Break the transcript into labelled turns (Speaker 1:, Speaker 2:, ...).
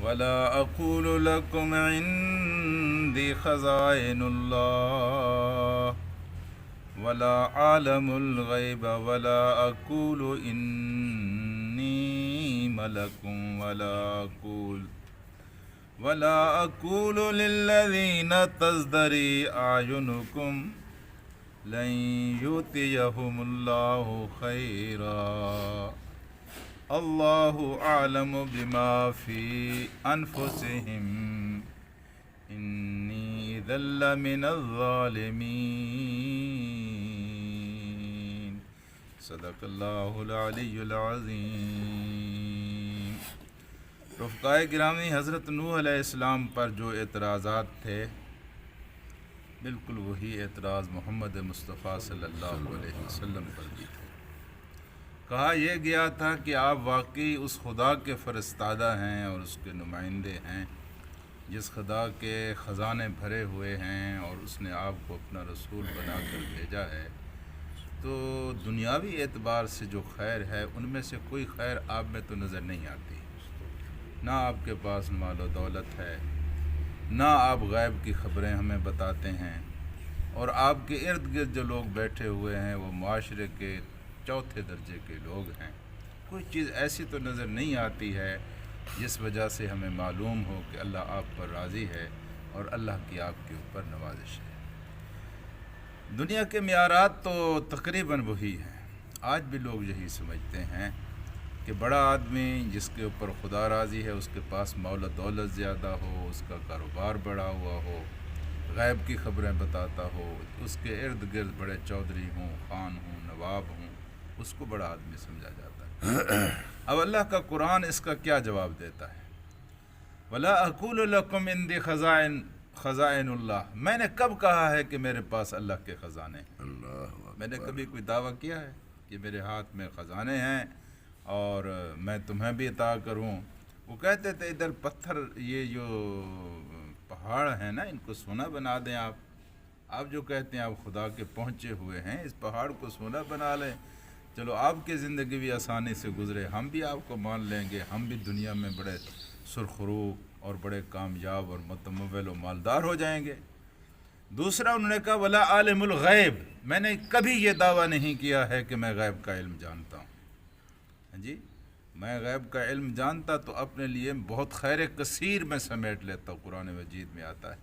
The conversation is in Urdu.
Speaker 1: ولا أقول لكم عندي خزائن الله ولا أعلم الغيب ولا أقول إني ملك ولا أقول للذين تزدري أعينكم لن يؤتيهم الله خيرا الله أعلم بما في أنفسهم إني إذا لمن الظالمين صدق اللہ العلی العظیم۔ رفقائے گرامی، حضرت نوح علیہ السلام پر جو اعتراضات تھے بالکل وہی اعتراض محمد مصطفیٰ صلی اللہ علیہ وسلم پر بھی تھے۔ کہا یہ گیا تھا کہ آپ واقعی اس خدا کے فرستادہ ہیں اور اس کے نمائندے ہیں جس خدا کے خزانے بھرے ہوئے ہیں، اور اس نے آپ کو اپنا رسول بنا کر بھیجا ہے، تو دنیاوی اعتبار سے جو خیر ہے ان میں سے کوئی خیر آپ میں تو نظر نہیں آتی۔ نہ آپ کے پاس مال و دولت ہے، نہ آپ غیب کی خبریں ہمیں بتاتے ہیں، اور آپ کے ارد گرد جو لوگ بیٹھے ہوئے ہیں وہ معاشرے کے چوتھے درجے کے لوگ ہیں۔ کوئی چیز ایسی تو نظر نہیں آتی ہے جس وجہ سے ہمیں معلوم ہو کہ اللہ آپ پر راضی ہے اور اللہ کی آپ کے اوپر نوازش ہے۔ دنیا کے معیارات تو تقریباً وہی ہیں۔ آج بھی لوگ یہی سمجھتے ہیں کہ بڑا آدمی جس کے اوپر خدا راضی ہے، اس کے پاس مال و دولت زیادہ ہو، اس کا کاروبار بڑا ہوا ہو، غیب کی خبریں بتاتا ہو، اس کے ارد گرد بڑے چودھری ہوں، خان ہوں، نواب ہوں، اس کو بڑا آدمی سمجھا جاتا ہے۔ اب اللہ کا قرآن اس کا کیا جواب دیتا ہے؟ وَلَا أَقُولُ لَكُمْ عِنْدِي خَزَائِنُ اللَّهِ، میں نے کب کہا ہے کہ میرے پاس اللہ کے خزانے ہیں؟ میں نے کبھی کوئی دعویٰ کیا ہے کہ میرے ہاتھ میں خزانے ہیں اور میں تمہیں بھی عطا کروں؟ وہ کہتے تھے ادھر پتھر، یہ جو پہاڑ ہیں نا، ان کو سونا بنا دیں آپ جو کہتے ہیں آپ خدا کے پہنچے ہوئے ہیں، اس پہاڑ کو سونا بنا لیں، چلو آپ کی زندگی بھی آسانی سے گزرے، ہم بھی آپ کو مان لیں گے، ہم بھی دنیا میں بڑے سرخرو اور بڑے کامیاب اور متمول و مالدار ہو جائیں گے۔ دوسرا انہوں نے کہا ولا عالم الغیب، میں نے کبھی یہ دعویٰ نہیں کیا ہے کہ میں غیب کا علم جانتا ہوں۔ ہاں جی، میں غیب کا علم جانتا تو اپنے لیے بہت خیر کثیر میں سمیٹ لیتا، قرآن مجید میں آتا ہے